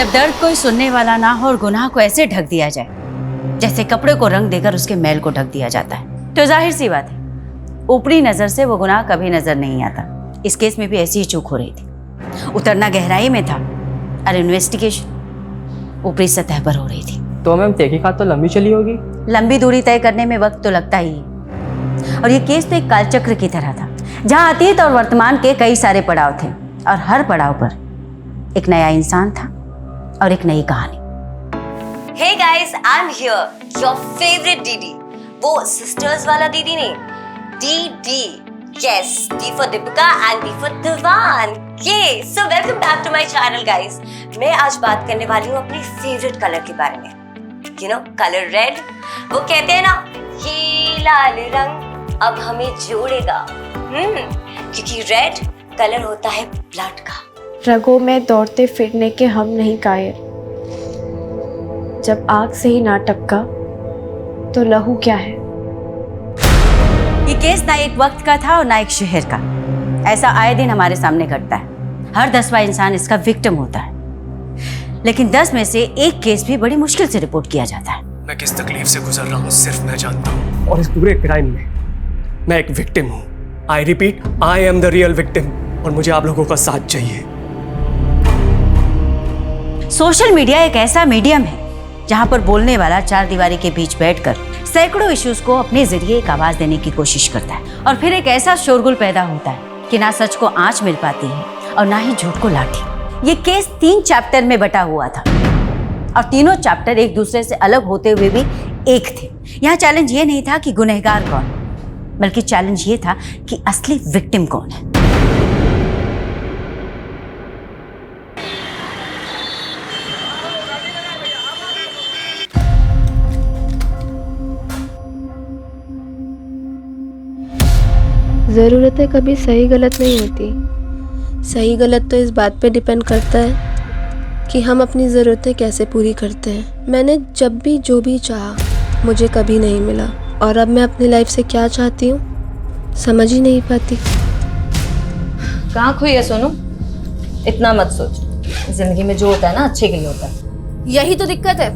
जब दर्द कोई सुनने वाला ना हो और गुनाह को ऐसे ढक दिया जाए जैसे कपड़े को रंग देकर उसके मैल को ढक दिया जाता है, तो जाहिर सी बात है ऊपरी नजर से वो गुनाह कभी नजर नहीं आता। इस केस में भी ऐसी ही चूक हो रही थी। उतरना गहराई में था और इन्वेस्टिगेशन ऊपरी सतह पर हो रही थी। तो मैम तहकीकात तो लंबी चली होगी। लंबी दूरी तय करने में वक्त तो लगता ही है। और ये केस तो एक कालचक्र की तरह था जहां अतीत और वर्तमान के कई सारे पड़ाव थे और हर पड़ाव पर एक नया इंसान था और एक नई कहानी। Hey guys, I'm here, your favorite दीदी। वो सिस्टर्स वाला दीदी नहीं, DD। Yes, D for Deepika and D for Diwan. Yay! So welcome back to my channel guys। मैं आज बात करने वाली हूँ अपनी फेवरेट कलर के बारे में। You know, colour red. वो कहते हैं ना, ये लाल रंग अब हमें जोड़ेगा। क्योंकि रेड कलर होता है ब्लड का। रगों में दौड़ते फिरने के हम नहीं कायर, जब आग से ही ना टपका तो लहू क्या है। ये केस ना एक वक्त का था और ना एक शहर का। ऐसा आए दिन हमारे सामने घटता है। हर 10वां इंसान इसका विक्टिम होता है, लेकिन 10 में से एक केस भी बड़ी मुश्किल से रिपोर्ट किया जाता है। मैं किस तकलीफ से गुजर रहा हूँ सिर्फ मैं जानता हूँ, और इस पूरे क्राइम में मैं एक विक्टिम हूँ। I repeat, I am the real victim, और मुझे आप लोगों का साथ चाहिए। सोशल मीडिया एक ऐसा मीडियम है जहां पर बोलने वाला चार दीवारी के बीच बैठकर सैकड़ों इश्यूज को अपने जरिए एक आवाज देने की कोशिश करता है, और फिर एक ऐसा शोरगुल पैदा होता है कि ना सच को आंच मिल पाती है और ना ही झूठ को लाठी। ये केस 3 चैप्टर में बटा हुआ था और तीनों चैप्टर एक दूसरे से अलग होते हुए भी एक थे। यहाँ चैलेंज ये नहीं था कि गुनहगार कौन, बल्कि चैलेंज ये था कि असली विक्टिम कौन है। ज़रूरतें कभी सही गलत नहीं होती। सही गलत तो इस बात पे डिपेंड करता है कि हम अपनी ज़रूरतें कैसे पूरी करते हैं। मैंने जब भी जो भी चाहा मुझे कभी नहीं मिला, और अब मैं अपनी लाइफ से क्या चाहती हूँ समझ ही नहीं पाती। कहाँ खोई है सोनू? इतना मत सोच, जिंदगी में जो होता है ना अच्छे के लिए होता है। यही तो दिक्कत है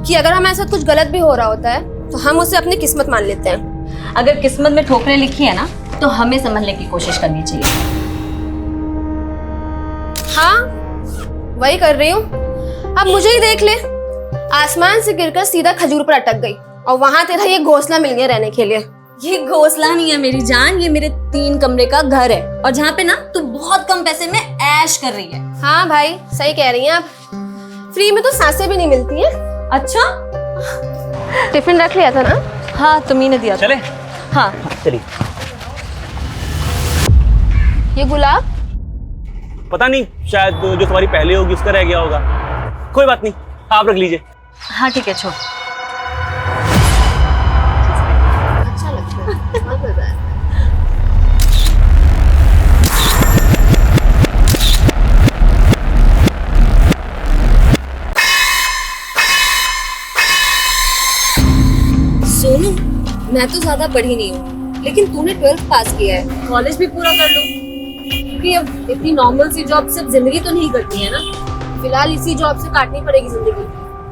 कि अगर हमारे साथ कुछ गलत भी हो रहा होता है तो हम उसे अपनी किस्मत मान लेते हैं। अगर किस्मत में ठोकरें लिखी है ना तो हमें समझने की कोशिश करनी चाहिए। हाँ, वही कर रही हूँ। अब मुझे ही देख ले, आसमान से गिरकर सीधा खजूर पर अटक गई और वहां तेरा ये घोंसला मिल गया रहने के लिए। ये घोंसला नहीं है मेरी जान, ये मेरे 3 कमरे का घर है, और जहाँ पे ना तू बहुत कम पैसे में ऐश कर रही है। हाँ भाई, सही कह रही हैं आप। फ्री में तो सांसें भी नहीं मिलती हैं। अच्छा, टिफिन रख लिया था ना? हाँ तुम्ही ने दिया। चले? हाँ चलिए। ये गुलाब पता नहीं, शायद जो तुम्हारी पहले होगी उसका रह गया होगा। कोई बात नहीं, आप रख लीजिए। हाँ ठीक है, छोड़। अच्छा लगता है, बहुत मजा है। सोनू, मैं तो ज्यादा पढ़ी नहीं हूँ, लेकिन तूने 12th पास किया है, कॉलेज भी पूरा कर लो। क्योंकि अब इतनी नॉर्मल सी जॉब सिर्फ जिंदगी तो नहीं करती है ना। फिलहाल इसी जॉब से काटनी पड़ेगी जिंदगी।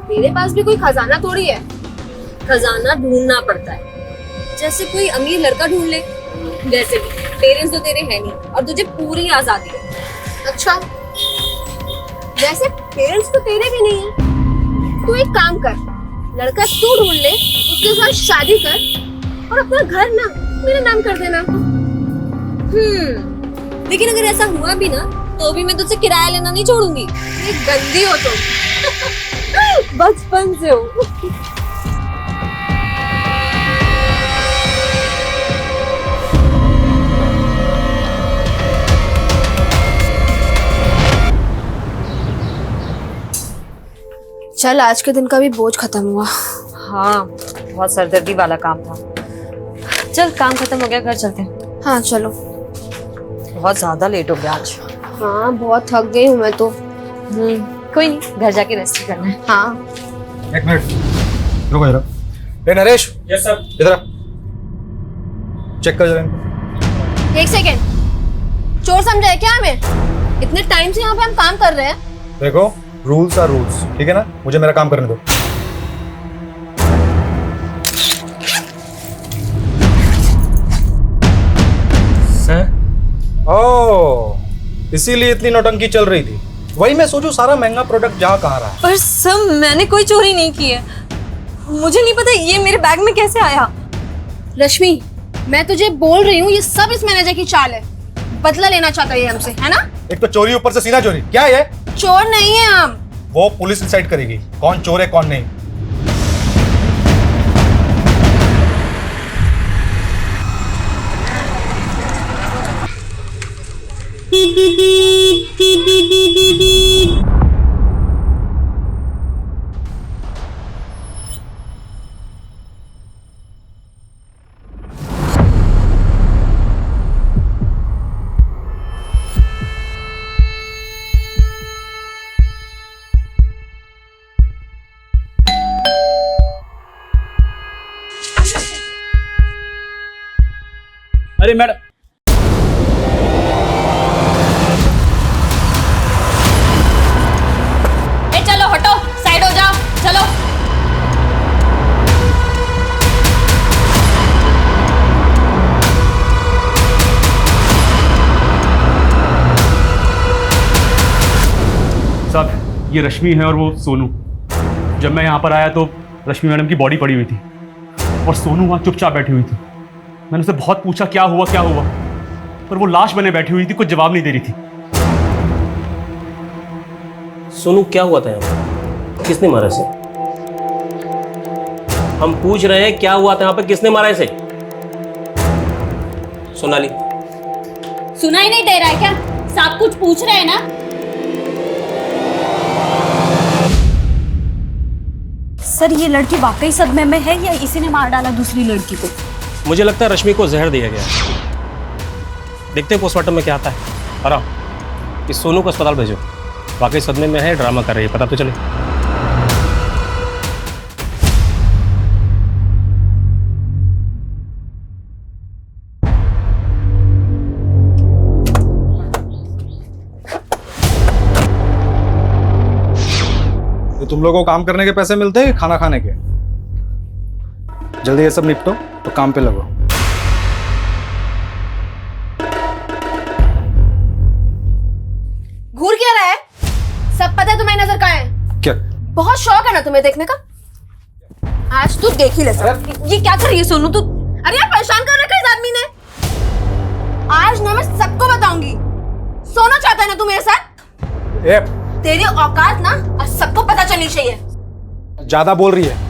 मेरे पास भी कोई खजाना थोड़ी है। खजाना ढूंढना पड़ता है, जैसे कोई अमीर लड़का ढूंढ ले। वैसे भी पेरेंट्स तो तेरे हैं नहीं और तुझे पूरी आजादी है। अच्छा, वैसे पेरेंट्स तो तेरे भी नहीं है। तू एक काम कर, लड़का तू ढूंढ ले, उसके साथ शादी कर और अपना घर ना मेरा नाम कर देना। लेकिन अगर ऐसा हुआ भी ना तो भी मैं तुझसे किराया लेना नहीं छोड़ूंगी। ये गंदी हो तुम। बचपन से हो। चल, आज के दिन का भी बोझ खत्म हुआ। हाँ, बहुत सरदर्दी वाला काम था। चल, काम खत्म हो गया, घर चलते हैं। हाँ चलो। बहुत ज्यादा लेट हो गया आज। हाँ, बहुत थक गई हूँ मैं तो। कोई नहीं, घर जाके रेस्ट करना है। हाँ। एक मिनट रुको जरा। ए नरेश। Yes sir. इधर आ, चेक कर जरा इनको। एक सेकेंड, चोर समझा है क्या हमें? इतने टाइम से यहाँ पे हम काम कर रहे हैं। देखो, रूल्स आर रूल्स, ठीक है ना? मुझे मेरा काम करने दो। सर ओह, इसीलिए इतनी नौटंकी चल रही थी। वही मैं सोचूं सारा महंगा प्रोडक्ट जहाँ कहाँ रहा है। पर सर मैंने कोई चोरी नहीं की है, मुझे नहीं पता ये मेरे बैग में कैसे आया। रश्मि, मैं तुझे बोल रही हूँ ये सब इस मैनेजर की चाल है। बदला लेना चाहता है ये हमसे, है ना? एक तो चोरी, ऊपर से सीना चोरी। क्या है? चोर नहीं है हम। वो पुलिस डिसाइड करेगी कौन चोर है कौन नहीं। अरे मैडम, चलो हटो, साइड हो जाओ, चलो। साहब ये रश्मि है और वो सोनू। जब मैं यहाँ पर आया तो रश्मि मैडम की बॉडी पड़ी हुई थी और सोनू वहाँ चुपचाप बैठी हुई थी। मैंने उसे बहुत पूछा क्या हुआ, पर वो लाश बने बैठी हुई थी, कुछ जवाब नहीं दे रही थी। सोनू क्या हुआ था यहाँ पर? किसने मारा इसे? हम पूछ रहे हैं क्या हुआ था यहाँ पे, किसने मारा इसे? सोनाली, सुनाई नहीं दे रहा है क्या? सब कुछ पूछ रहे हैं ना? सर ये लड़की वाकई सदमे में है या इसी ने मार डाला दूसरी लड़की को? मुझे लगता है रश्मि को जहर दिया गया। देखते हैं पोस्टमार्टम में क्या आता है। और आओ, इस सोनू को अस्पताल भेजो। वाकई सदमे में है, ड्रामा कर रही है, पता तो चले। तो तुम लोगों को काम करने के पैसे मिलते हैं खाना खाने के? जल्दी ये सब निपटो तो काम पे लगो। घूर क्या रहा है? सब पता है तुम्हें नजर कहाँ है? क्या? बहुत शौक है ना तुम्हें देखने का? आज तू देख ही ले सब। ये क्या कर रही है सोनू तू? अरे यार परेशान कर रखा है इस आदमी ने। आज ना मैं सबको बताऊंगी। सोना चाहता है ना तू मेरे साथ? तेरी औकात ना आज सबको पता चलनी चाहिए। ज्यादा बोल रही है।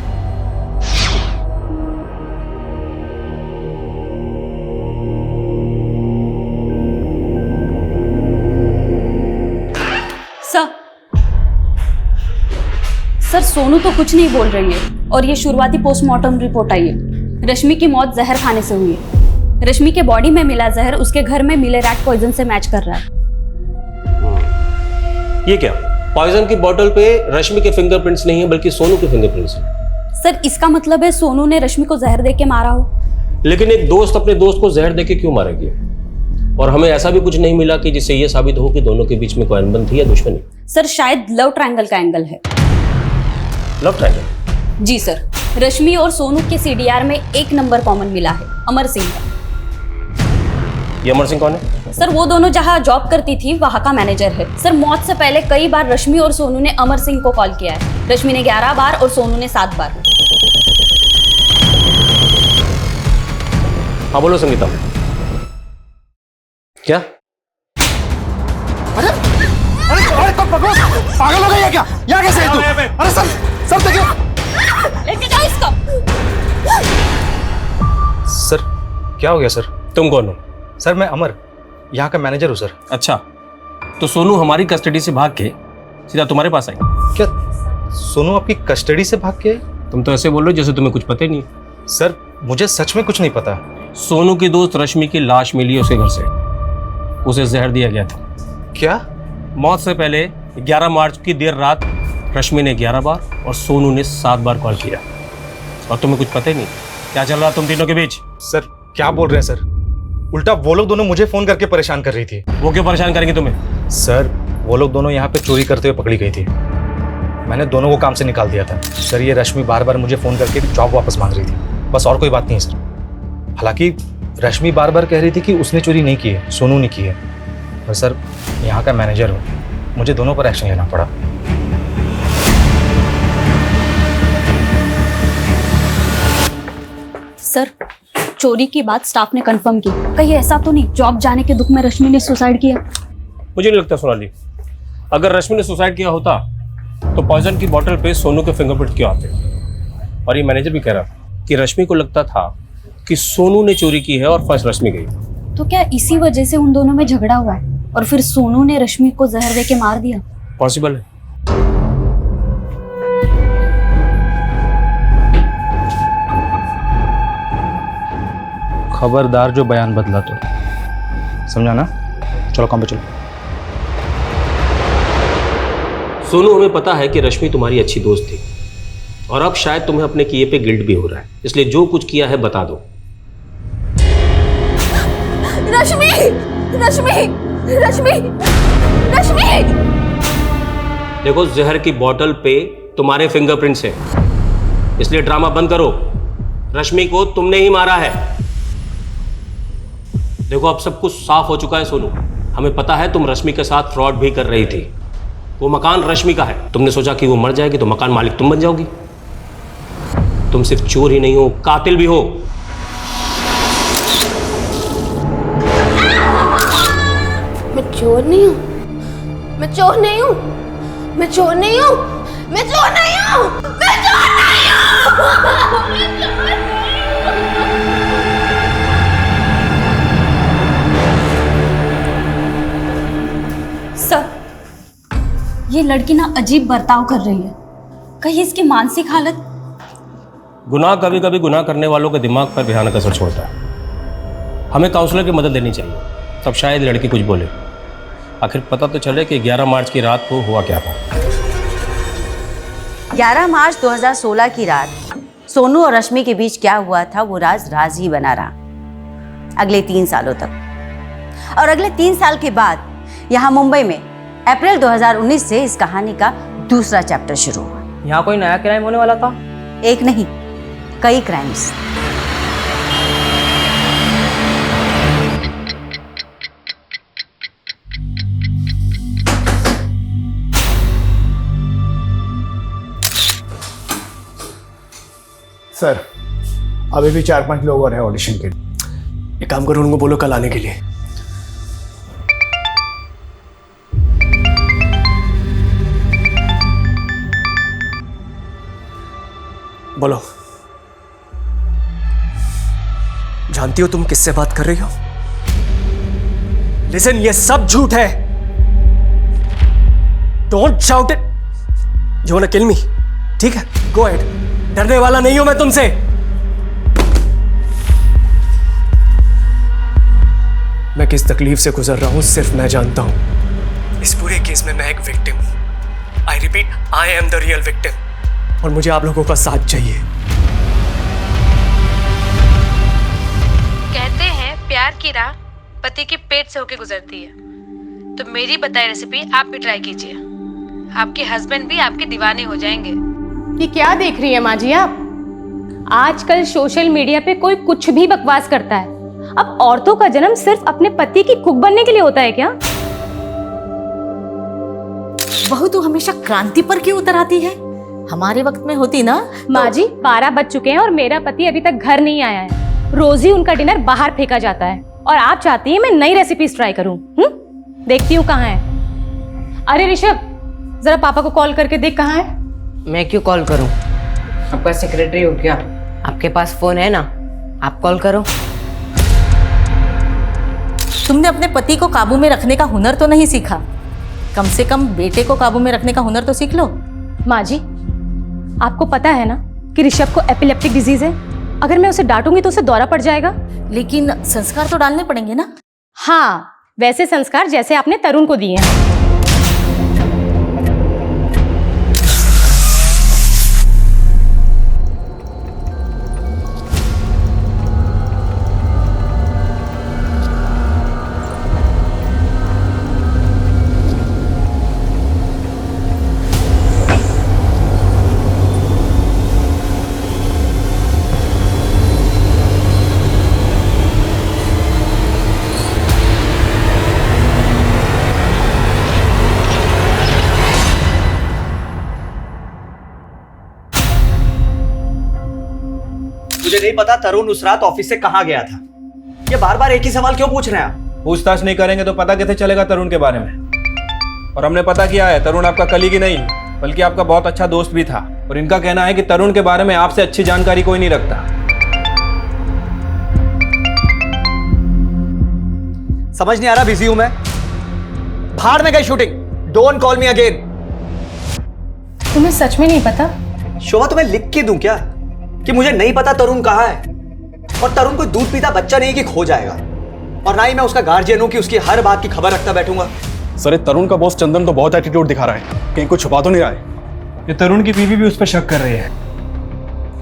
सर सोनू तो कुछ नहीं बोल रही है और ये शुरुआती पोस्टमार्टम रिपोर्ट आई है। रश्मि की मौत जहर खाने से हुई है। रश्मि के बॉडी में मिला जहर उसके घर में मिले रैट पॉइजन से मैच कर रहा है। ये क्या? पॉइजन की बोतल पे रश्मि के फिंगरप्रिंट्स नहीं है बल्कि सोनू के फिंगरप्रिंट्स हैं। सर इसका मतलब है सोनू ने रश्मि को जहर देके मारा हो। लेकिन एक दोस्त अपने दोस्त को जहर देके क्यों मारेगी? और हमें ऐसा भी कुछ नहीं मिला कि जिससे ये साबित हो कि दोनों के बीच में कोई अनबन थी या दुश्मनी। सर शायद लव ट्रायंगल का एंगल है। Love triangle? जी सर, रश्मि और सोनू के सीडीआर में एक नंबर कॉमन मिला है, अमर सिंह का। ये अमर सिंह कौन है? सर वो दोनों जहां जॉब करती थी वहां का मैनेजर है। सर मौत से पहले कई बार रश्मि और सोनू ने अमर सिंह को कॉल किया है। रश्मि ने 11 बार और सोनू ने 7 बार। हाँ बोलो संगीता। क्या? अरे अरे अरे पागल हो गई है क्या? यहाँ कैसे है तू? अरे सर देखिए। लेके जाओ इसको। सर क्या हो गया सर? तुम कौन हो? सर मैं अमर, यहाँ का मैनेजर हूँ सर। अच्छा, तो सोनू हमारी कस्टडी से भाग के सीधा तुम्हारे पास आई? क्या सोनू आपकी कस्टडी से भाग के? तुम तो ऐसे बोल रहे हो जैसे तुम्हें कुछ पता ही नहीं। सर मुझे सच में कुछ नहीं पता। सोनू की दोस्त रश्मि की लाश मिली उसके घर से, उसे जहर दिया गया था। क्या? मौत से पहले 11 मार्च की देर रात रश्मि ने 11 बार और सोनू ने 7 बार कॉल किया और तुम्हें कुछ पता ही नहीं। क्या चल रहा तुम तीनों के बीच? सर क्या बोल रहे हैं सर? उल्टा वो लोग दोनों मुझे फोन करके परेशान कर रही थी। वो क्यों परेशान करेंगे तुम्हें? सर वो लोग दोनों यहाँ पे चोरी करते हुए पकड़ी गई थी। मैंने दोनों को काम से निकाल दिया था सर। ये रश्मि बार बार मुझे फ़ोन करके जॉब वापस मांग रही थी, बस और कोई बात नहीं है सर। हालांकि रश्मि बार बार कह रही थी कि उसने चोरी नहीं की है, सोनू ने की है। पर सर यहाँ का मैनेजर हूँ, मुझे दोनों पर एक्शन लेना पड़ा। सर, चोरी की बात स्टाफ ने कंफर्म की। कहीं ऐसा तो नहीं जॉब जाने के दुख में रश्मि ने सुसाइड किया? मुझे नहीं लगता सोनाली, अगर रश्मि ने सुसाइड किया होता तो पॉइजन की बोतल पे सोनू के फिंगरप्रिंट क्यों आते? और ये मैनेजर भी कह रहा कि रश्मि को लगता था कि सोनू ने चोरी की है और फर्स्ट रश्मि गई। तो क्या इसी वजह से उन दोनों में झगड़ा हुआ है और फिर सोनू ने रश्मि को जहर दे के मार दिया? पॉसिबल है। खबरदार जो बयान बदला तो, समझा ना? चलो काम पे चलो। सोनू, हमें पता है कि रश्मि तुम्हारी अच्छी दोस्त थी और अब शायद तुम्हें अपने किए पे गिल्ट भी हो रहा है, इसलिए जो कुछ किया है बता दो। रश्मि रश्मि रश्मि रश्मि देखो, जहर की बोतल पे तुम्हारे फिंगरप्रिंट्स हैं, इसलिए ड्रामा बंद करो। रश्मि को तुमने ही मारा है। देखो, अब सब कुछ साफ हो चुका है सोनू। हमें पता है तुम रश्मि के साथ फ्रॉड भी कर रही थी। वो मकान रश्मि का है। तुमने सोचा कि वो मर जाएगी तो मकान मालिक तुम बन जाओगी। तुम सिर्फ चोर ही नहीं हो, कातिल भी हो। मैं चोर नहीं हूँ, मैं चोर नहीं हूँ, मैं चोर नहीं हूँ, मैं चोर नहीं हूँ, मैं चोर नहीं हूँ। सर, ये लड़की ना अजीब बर्ताव कर रही है। कहीं इसकी मानसिक हालत? गुनाह कभी कभी गुनाह करने वालों के दिमाग पर भयानक असर छोड़ता है। हमें काउंसलर की मदद लेनी चाहिए, तब शायद लड़की कुछ बोले। आखिर पता तो चले कि 11 मार्च की रात को हुआ क्या था। 11 मार्च 2016 की रात सोनू और रश्मि के बीच क्या हुआ था वो राज ही बना रहा अगले 3 सालों तक। और अगले 3 साल के बाद यहाँ मुंबई में अप्रैल 2019 से इस कहानी का दूसरा चैप्टर शुरू हुआ। यहाँ कोई नया क्राइम होने वाला था? एक नहीं, कई क्राइम्स। सर अभी भी 4-5 लोग और हैं ऑडिशन के लिए। एक काम करो, उनको बोलो कल आने के लिए। बोलो। जानती हो तुम किससे बात कर रही हो? लिसन, ये सब झूठ है। Don't shout it. You want to kill me? ठीक है, गो अहेड। डरने वाला नहीं हूं मैं तुमसे। मैं किस तकलीफ से गुजर रहा हूं सिर्फ मैं जानता हूं। इस पूरे केस में मैं एक विक्टिम हूं। I repeat, I am the real victim. और मुझे आप लोगों का साथ चाहिए। कहते हैं प्यार की राह पति के पेट से होके गुजरती है, तो मेरी बताई रेसिपी आप भी ट्राई कीजिए। आपके हस्बैंड भी आपके दीवाने हो जाएंगे। ये क्या देख रही है माँ जी आप? आजकल सोशल मीडिया पे कोई कुछ भी बकवास करता है। अब औरतों का जन्म सिर्फ अपने पति की कुक बनने के लिए होता है क्या? बहू तो हमेशा क्रांति पर क्यों उतर आती है? हमारे वक्त में होती ना। माँ जी 12 बज चुके हैं और मेरा पति अभी तक घर नहीं आया है। रोज ही उनका डिनर बाहर फेंका जाता है और आप चाहती हैं मैं नई रेसिपीज ट्राई करूं? देखती हूँ कहाँ है। अरे ऋषभ, जरा पापा को कॉल करके देख कहाँ है। मैं क्यों कॉल करूं? आपका सेक्रेटरी हो क्या? आपके पास फोन है ना, आप कॉल करो। तुमने अपने पति को काबू में रखने का हुनर तो नहीं सीखा? कम से कम बेटे को काबू में रखने का हुनर तो सीख लो। माँ जी, आपको पता है ना कि ऋषभ को एपिलेप्टिक डिजीज है। अगर मैं उसे डांटूंगी तो उसे दौरा पड़ जाएगा। लेकिन संस्कार तो डालने पड़ेंगे ना। हाँ, वैसे संस्कार जैसे आपने तरुण को दिए हैं। मुझे नहीं पता तरुण उस रात ऑफिस से कहाँ गया था। ये बार बार एक ही सवाल क्यों पूछ रहे हैं आप? पूछताछ नहीं करेंगे तो पता कैसे चलेगा तरुण के बारे में? और हमने पता किया है, तरुण आपका कलीग ही नहीं बल्कि आपका बहुत अच्छा दोस्त भी था। और इनका कहना है कि तरुण के बारे में आपसे अच्छी जानकारी कोई नहीं रखता। समझ नहीं आ रहा, बिजी हूं मैं। भाड़ में गई shooting. Don't call me again. तुम्हें सच में नहीं पता? शोभा, तुम्हें लिख के दूं क्या कि मुझे नहीं पता तरुण कहाँ है? और तरुण कोई दूध पीता बच्चा नहीं कि खो जाएगा। और ना ही मैं उसका गार्जियन हूं कि उसकी हर बात की खबर रखता बैठूंगा। सर, तरुण का बॉस चंदन तो बहुत एटीट्यूड दिखा रहा है, कहीं कुछ छुपा तो नहीं रहा है। ये तरुण की बीवी भी उस पर शक कर रही है,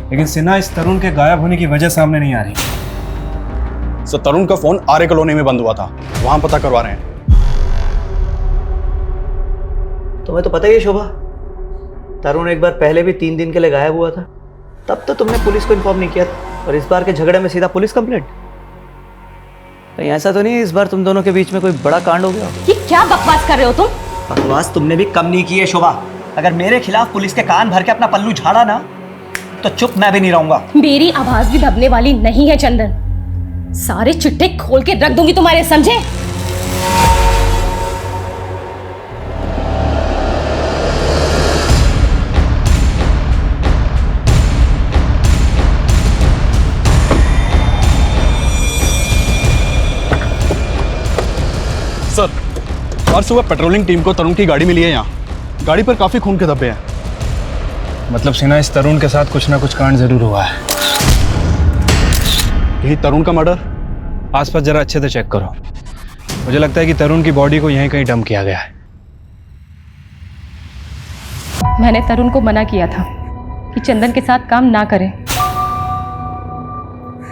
लेकिन सिन्हा इस तरुण के गायब होने की वजह सामने नहीं आ रही। सर, तरुण का फोन आर्य कॉलोनी में बंद हुआ था, वहां पता करवा रहे हैं। तुम्हें तो पता ही है शोभा, तरुण एक बार पहले भी 3 दिन के लिए गायब हुआ था। तब तो तुमने पुलिस को इन्फॉर्म नहीं किया था, और इस बार के झगड़े में सीधा पुलिस कंप्लेंट। कहीं ऐसा तो नहीं इस बार तुम दोनों के बीच में कोई बड़ा कांड हो गया? ये क्या बकवास कर रहे हो तुम? बकवास तुमने भी कम नहीं की है शोभा। अगर मेरे खिलाफ पुलिस के कान भर के अपना पल्लू झाड़ा ना, तो चुप मैं भी नहीं रहूंगा। मेरी आवाज भी दबने वाली नहीं है चंदन। सारे चिट्ठे खोल के रख दूंगी तुम्हारे, समझे? सर, आज सुबह पेट्रोलिंग टीम को तरुण की गाड़ी मिली है यहाँ। गाड़ी पर काफी खून के धब्बे हैं। मतलब सिन्हा, इस तरुण के साथ कुछ ना कुछ कांड जरूर हुआ है। यही तरुण का मर्डर? आसपास जरा अच्छे से चेक करो। मुझे लगता है कि तरुण की बॉडी को यहीं कहीं डंप किया गया है। मैंने तरुण को मना किया था कि चंदन के साथ काम ना करें,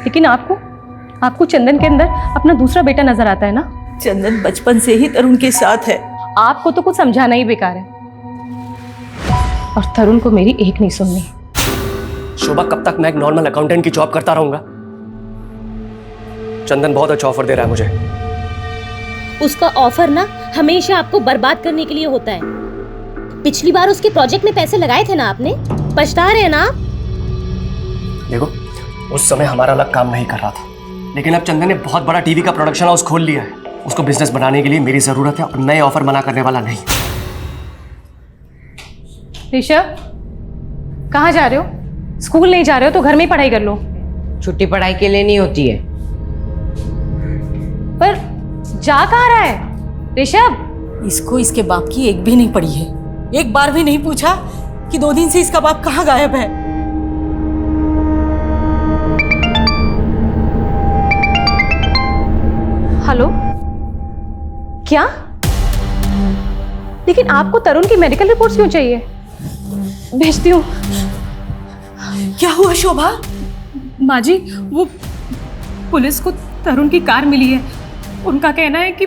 लेकिन आपको चंदन के अंदर अपना दूसरा बेटा नजर आता है ना? चंदन बचपन से ही तरुण के साथ है। आपको तो कुछ समझाना ही बेकार है, और तरुण को मेरी एक नहीं सुननी। शोभा, कब तक मैं एक नॉर्मल अकाउंटेंट की जॉब करता रहूंगा? चंदन बहुत अच्छा ऑफर दे रहा है मुझे। उसका ऑफर ना हमेशा आपको बर्बाद करने के लिए होता है। पिछली बार उसके प्रोजेक्ट में पैसे लगाए थे ना आपने, पछता रहे हैं ना? देखो, उस समय हमारा अलग काम नहीं कर रहा था, लेकिन अब चंदन ने बहुत बड़ा टीवी का प्रोडक्शन हाउस खोल लिया है। उसको बिजनेस बनाने के लिए मेरी जरूरत है, और मैं ऑफर मना करने वाला नहीं। ऋषभ, कहाँ जा रहे हो? स्कूल नहीं जा रहे हो तो घर में ही पढ़ाई कर लो। छुट्टी पढ़ाई के लिए नहीं होती है। पर जा कहाँ रहा है ऋषभ? इसको इसके बाप की एक भी नहीं पड़ी है। एक बार भी नहीं पूछा कि 2 दिन से इसका बाप कहाँ गायब है। हेलो, क्या? लेकिन आपको तरुण की मेडिकल रिपोर्ट्स क्यों चाहिए? भेजती हूँ। क्या हुआ शोभा? माँ जी, वो पुलिस को तरुण की कार मिली है। उनका कहना है कि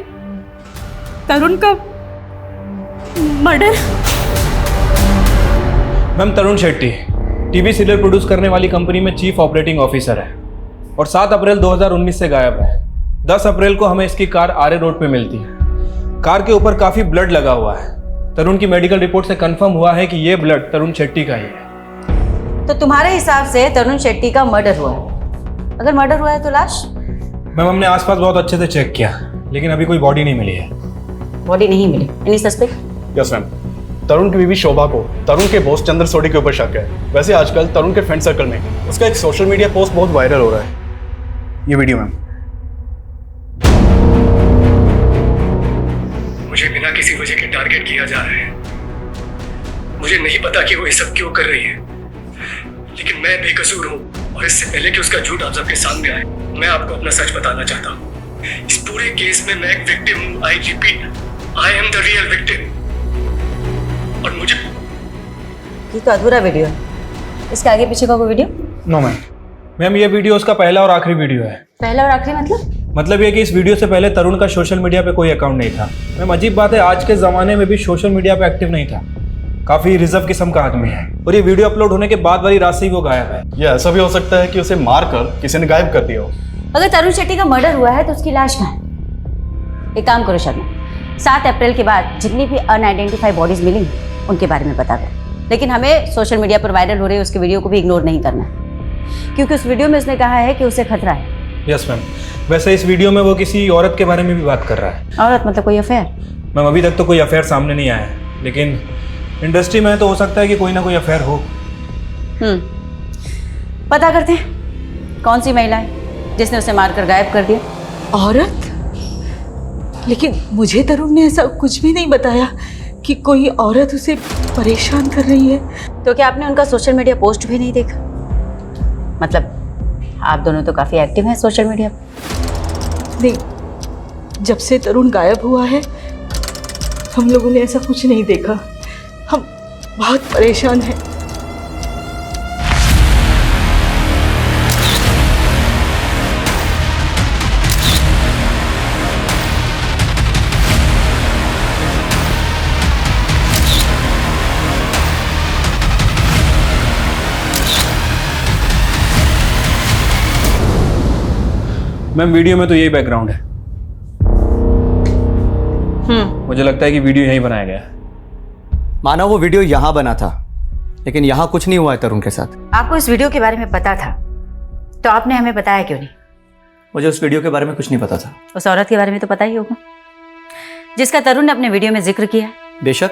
तरुण का मर्डर। मैम, तरुण शेट्टी टीवी सीरियल प्रोड्यूस करने वाली कंपनी में चीफ ऑपरेटिंग ऑफिसर है, और 7 अप्रैल 2019 से गायब है। 10 अप्रैल को हमें इसकी कार आर्य रोड पे मिलती है। कार के ऊपर काफी ब्लड लगा हुआ है। तरुण की मेडिकल रिपोर्ट से कंफर्म हुआ है कि ये ब्लड तरुण शेट्टी का ही है। तो तुम्हारे हिसाब से तरुण शेट्टी का मर्डर हुआ है? अगर मर्डर हुआ है तो लाश? मैम, हमने आसपास बहुत अच्छे से चेक किया, लेकिन अभी कोई बॉडी नहीं मिली है। बॉडी नहीं मिली? Any suspect? Yes ma'am, Tarun की बीवी शोभा को तरुण के बॉस चंद्र सोडी के ऊपर शक है। वैसे आजकल तरुण के फ्रेंड सर्कल में उसका एक सोशल मीडिया पोस्ट बहुत वायरल हो रहा है। ये वीडियो मैम। मुझे बिना किसी वजह के टारगेट किया जा रहा है। मुझे नहीं पता कि वो ये सब क्यों कर रही है, लेकिन मैं बेकसूर हूँ, और इससे पहले कि उसका झूठ आप सबके सामने आए, मैं आपको अपना सच बताना चाहता हूँ। इस पूरे केस में मैं एक विक्टिम हूँ। I repeat, I am the real victim. और मुझे ये तो अधूरा वीडियो है। इसके आगे पीछे का कोई वीडियो? No ma'am. मैम, ये वीडियो उसका पहला और आखिरी वीडियो है। पहला और आखिरी मतलब ये कि इस वीडियो से पहले तरुण का सोशल मीडिया पे कोई अकाउंट नहीं था। मैम, अजीब बात है, आज के ज़माने में भी सोशल मीडिया पे एक्टिव नहीं था। काफ़ी रिजर्व किस्म का आदमी है, और ये वीडियो अपलोड होने के बाद वाली रात से ही वो गायब है। ये ऐसा भी हो सकता है कि उसे मार कर किसी ने गायब कर दिया हो। अगर तरुण शेट्टी का मर्डर हुआ है तो उसकी लाश कहाँ है? एक काम करो शर्मा, 7 अप्रैल के बाद जितनी भी अनआइडेंटिफाइड बॉडीज मिली उनके बारे में बता दो, लेकिन हमें सोशल मीडिया पर वायरल हो रही है उसके वीडियो को भी इग्नोर नहीं करना है। क्योंकि उस वीडियो में उसने कहा है कि उसे खतरा है। Yes ma'am. वैसे इस वीडियो में वो किसी औरत के बारे में भी बात कर रहा है। औरत मतलब कोई अफेयर? मैम अभी तक तो कोई अफेयर सामने नहीं आया है, लेकिन इंडस्ट्री में तो हो सकता है कि कोई ना कोई अफेयर हो। पता करते हैं कौन सी महिला है जिसने उसे मारकर गायब कर दिया। औरत? लेकिन मुझे तरुण ने ऐसा कुछ भी नहीं बताया कि कोई औरत उसे परेशान कर रही है। तो क्या आपने उनका सोशल मीडिया पोस्ट भी नहीं देखा? मतलब आप दोनों तो काफी एक्टिव हैं सोशल मीडिया पर। नहीं, जब से तरुण गायब हुआ है हम लोगों ने ऐसा कुछ नहीं देखा। हम बहुत परेशान हैं। मैम वीडियो में तो यही बैकग्राउंड है। मुझे लगता है कि वीडियो यहीं बनाया गया है। माना वो वीडियो यहाँ बना था, लेकिन यहाँ कुछ नहीं हुआ है तरुण के साथ। आपको इस वीडियो के बारे में पता था तो आपने हमें बताया क्यों नहीं? मुझे उस वीडियो के बारे में कुछ नहीं पता था। उस औरत के बारे में तो पता ही होगा जिसका तरुण ने अपने वीडियो में जिक्र किया। बेशक,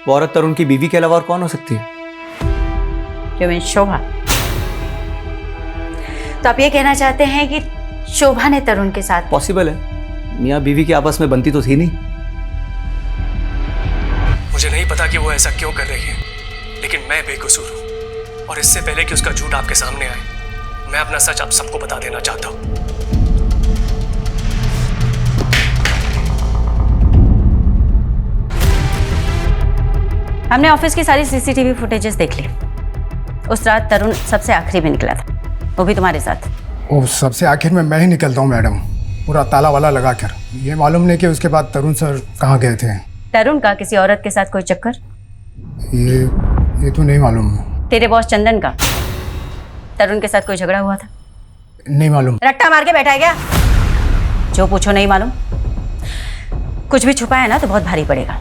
वो औरत तरुण की बीवी के अलावा और कौन हो सकती है? You mean शोभा? तो आप ये कहना चाहते हैं कि शोभा ने तरुण के साथ? पॉसिबल है, मियाँ बीवी की आपस में बनती तो थी नहीं। मुझे नहीं पता कि वो ऐसा क्यों कर रही है, लेकिन मैं बेकसूर हूँ और इससे पहले कि उसका झूठ आपके सामने आए, मैं अपना सच आप सबको बता देना चाहता हूँ। हमने ऑफिस की सारी सीसीटीवी फुटेजेस देख ली। उस रात तरुण सबसे आखिरी में निकला था, वो भी तुम्हारे साथ। वो सबसे आखिर में मैं ही निकलता हूँ मैडम, पूरा ताला वाला लगा कर। ये मालूम नहीं कि उसके बाद तरुण सर कहाँ गए थे। तरुण का किसी औरत के साथ कोई चक्कर? ये तो नहीं मालूम। तेरे बॉस चंदन का तरुण के साथ कोई झगड़ा हुआ था? नहीं मालूम। रट्टा मार के बैठा है क्या? जो पूछो नहीं मालूम। कुछ भी छुपा है ना तो बहुत भारी पड़ेगा।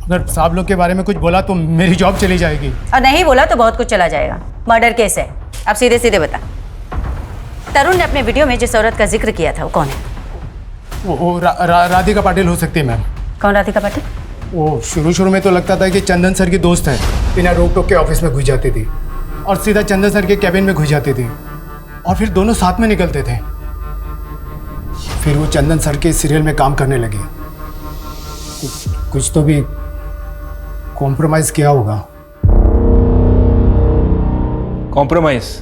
अगर साहब लोग के बारे में कुछ बोला तो मेरी जॉब चली जाएगी। और नहीं बोला तो बहुत कुछ चला जाएगा। मर्डर केस है। अब सीधे सीधे बता, तरुण ने अपने वीडियो में जिस औरत का जिक्र किया था वो कौन है? वो राधिका पाटिल हो सकती है मैम। कौन राधिका पाटिल? वो शुरू में तो लगता था कि चंदन सर की दोस्त है, बिना रोक टोक के ऑफिस में घुस जाती थी और सीधा चंदन सर के कैबिन में घुस जाती थी और फिर दोनों साथ में निकलते थे। फिर वो चंदन सर के सीरियल में काम करने लगी। कुछ तो भी कॉम्प्रोमाइज किया होगा। कॉम्प्रोमाइज?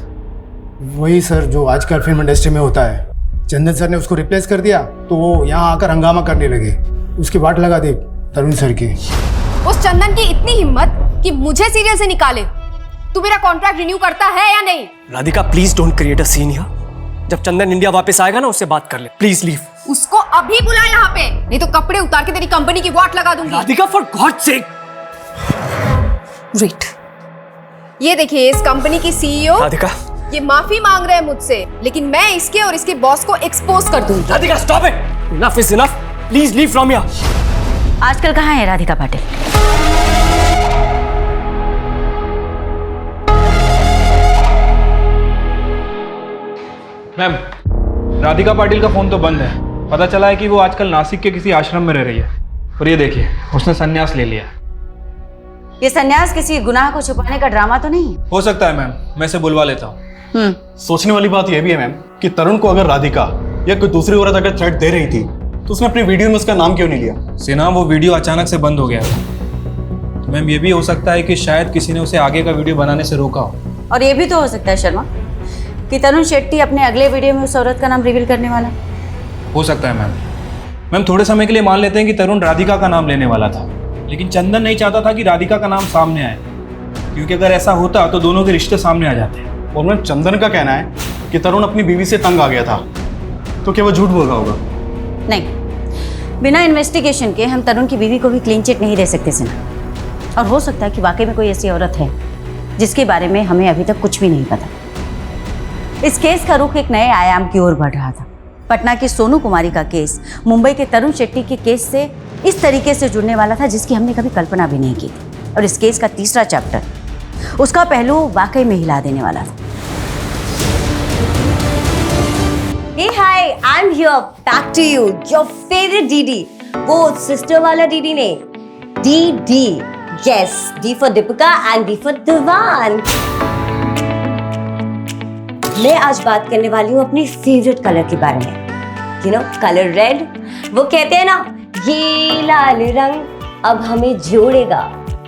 वही सर जो आजकल फिल्म इंडस्ट्री में होता है। चंदन सर ने उसको रिप्लेस कर दिया तो वो यहाँ आकर हंगामा करने लगे। उसकी वाट लगा दी तरुण सर की। उस चंदन की इतनी हिम्मत कि मुझे सीरियल से निकाले। तू मेरा कॉन्ट्रैक्ट रिन्यू करता है या नहीं? Radhika please don't create a scene here. जब चंदन इंडिया वापस आएगा ना उससे बात कर ले, प्लीज लीव। उसको अभी बुला यहाँ पे, नहीं तो कपड़े उतार के तेरी कंपनी की वाट लगा दूंगी। Radhika for God sake. Wait, ये देखिए इस कंपनी की सीईओ राधिका, ये माफी मांग रहे हैं मुझसे, लेकिन मैं इसके और इसके बॉस को एक्सपोज कर दूंगी। Radhika stop it, enough is enough, please leave from here. आजकल कहाँ है राधिका पाटिल? मैम राधिका पाटिल का फोन तो बंद है। पता चला है कि वो आजकल नासिक के किसी आश्रम में रह रही है। और ये देखिए उसने संन्यास ले लिया। ये संन्यास किसी गुनाह को छुपाने का ड्रामा तो नहीं है? हो सकता है मैम, मैं इसे बुलवा लेता हूँ। सोचने वाली बात यह भी है मैम कि तरुण को अगर राधिका या कोई दूसरी औरत अगर थ्रेट दे रही थी तो उसने अपनी वीडियो में उसका नाम क्यों नहीं लिया? सिन्हा वो वीडियो अचानक से बंद हो गया था। मैम ये भी हो सकता है कि शायद किसी ने उसे आगे का वीडियो बनाने से रोका हो। और ये भी तो हो सकता है शर्मा कि तरुण शेट्टी अपने अगले वीडियो में उस औरत का नाम रिवील करने वाला। हो सकता है मैम थोड़े समय के लिए मान लेते हैं कि तरुण राधिका का नाम लेने वाला था, लेकिन चंदन नहीं चाहता था कि राधिका का नाम सामने आए, क्योंकि अगर ऐसा होता तो दोनों के रिश्ते सामने आ जाते। और मैम चंदन का कहना है कि तरुण अपनी बीवी से तंग आ गया था, तो क्या वो झूठ बोल रहा होगा? नहीं, बिना इन्वेस्टिगेशन के हम तरुण की बीवी को भी क्लीन चिट नहीं दे सकते सिन्हा। और हो सकता है कि वाकई में कोई ऐसी औरत है जिसके बारे में हमें अभी तक कुछ भी नहीं पता। इस केस का रुख एक नए आयाम की ओर बढ़ रहा था। पटना की सोनू कुमारी का केस मुंबई के तरुण शेट्टी के केस से इस तरीके से जुड़ने वाला था जिसकी हमने कभी कल्पना भी नहीं की थी। और इस केस का तीसरा चैप्टर, उसका पहलू वाकई में हिला देने वाला था। Hey hi, I'm here. Back to you. Your favorite DD. वो sister वाला DD नहीं. DD. Yes, D for Deepika and D for Divan. मैं आज बात करने वाली हूँ अपनी फेवरेट कलर के बारे में. You know, colour red. वो कहते हैं ना, ये लाल रंग अब हमें जोड़ेगा.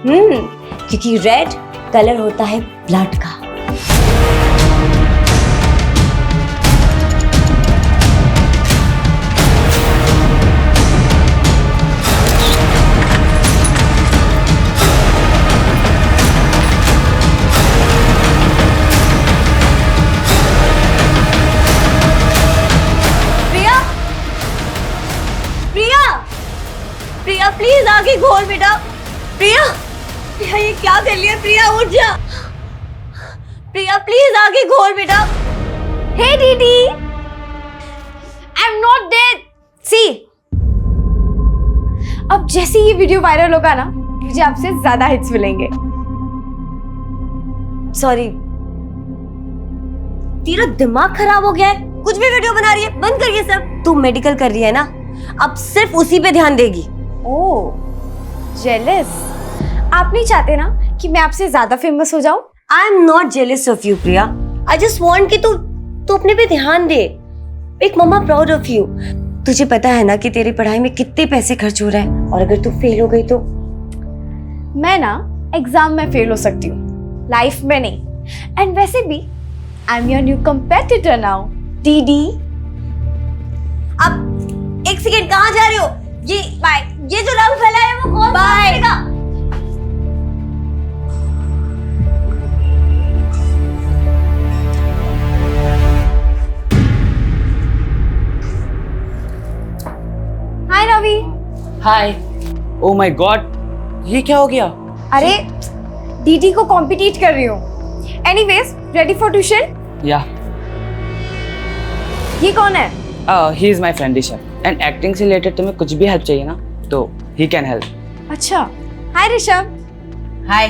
क्योंकि रेड कलर होता है ब्लड का. प्रिया प्लीज आगे खोल बेटा. प्रिया प्रिया ये क्या कर लिया. प्रिया उठ जा. प्रिया प्लीज आगे खोल बेटा. हे दीदी, आई एम नॉट डेड. सी अब जैसे ये वीडियो वायरल होगा ना, मुझे आपसे ज्यादा हिट्स मिलेंगे. सॉरी, तेरा दिमाग खराब हो गया है. कुछ भी वीडियो बना रही है, बंद कर ये सब. तू मेडिकल कर रही है ना, अब सिर्फ उसी पे ध्यान देगी. ओह जेलस. आप नहीं चाहते ना कि मैं आपसे ज्यादा फेमस हो जाऊं? I am not jealous of you Priya. I just want कि तू अपने पे ध्यान दे. एक मम्मा प्राउड ऑफ यू. तुझे पता है ना कि तेरी पढ़ाई में कितने पैसे खर्च हो रहे हैं, और अगर तू फेल हो गई तो. मैं ना एग्जाम में फेल हो सकती हूँ, लाइफ में नहीं. एंड वैसे भी I am your new competitor now. DD. अब एक सेकेंड, कहाँ जा रहे हो? ये जो रंग फैला है वो कौन करेगा? हाय रवि. हाय. ओ माय गॉड, ये क्या हो गया? अरे डीडी को कॉम्पिटिट कर रही हूँ. Anyways, ready for tuition? या. ये कौन है? He is my friend Rishabh. And acting से रिलेटेड तुम्हें कुछ भी हेल्प चाहिए ना, तो ही कैन हेल्प. अच्छा. हाय ऋषभ. हाय.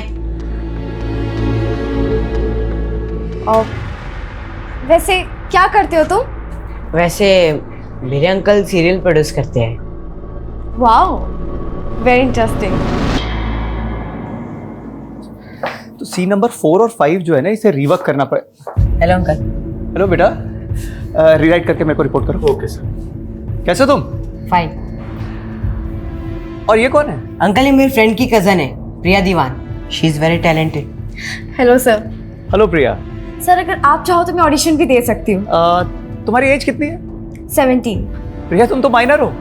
और वैसे क्या करते हो तुम? वैसे मेरे अंकल सीरियल प्रोड्यूस करते हैं. Wow, very interesting. तो सीन नंबर 4 और 5 जो है ना, इसे रिवर्क करना पड़े. Hello uncle. हेलो बेटा, रीराइट करके मेरे को रिपोर्ट करो. Okay sir. कैसे तुम? फाइन. और ये कौन है? अंकल, ये मेरी फ्रेंड की कजन है, Priya Diwan. She is very talented. Hello sir. Hello Priya. Sir अगर आप चाहो तो मैं ऑडिशन भी दे सकती हूँ. तुम्हारी एज कितनी है? 17. प्रिया तुम तो माइनर हो.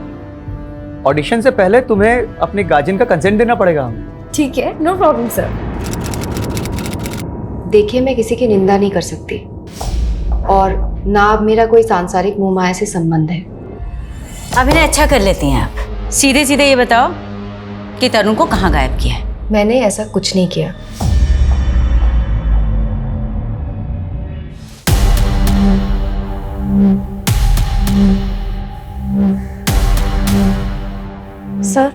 ऑडिशन से पहले तुम्हें अपने गार्जियन का कंसेंट देना पड़ेगा. ठीक है, नो प्रॉब्लम सर. देखिए, मैं किसी की निंदा नहीं कर सकती, और ना अब मेरा कोई सांसारिक मोह माया से संबंध है. अभिनय अच्छा कर लेती हैं आप. सीधे सीधे ये बताओ कि तरुण को कहाँ गायब किया है? मैंने ऐसा कुछ नहीं किया. सर,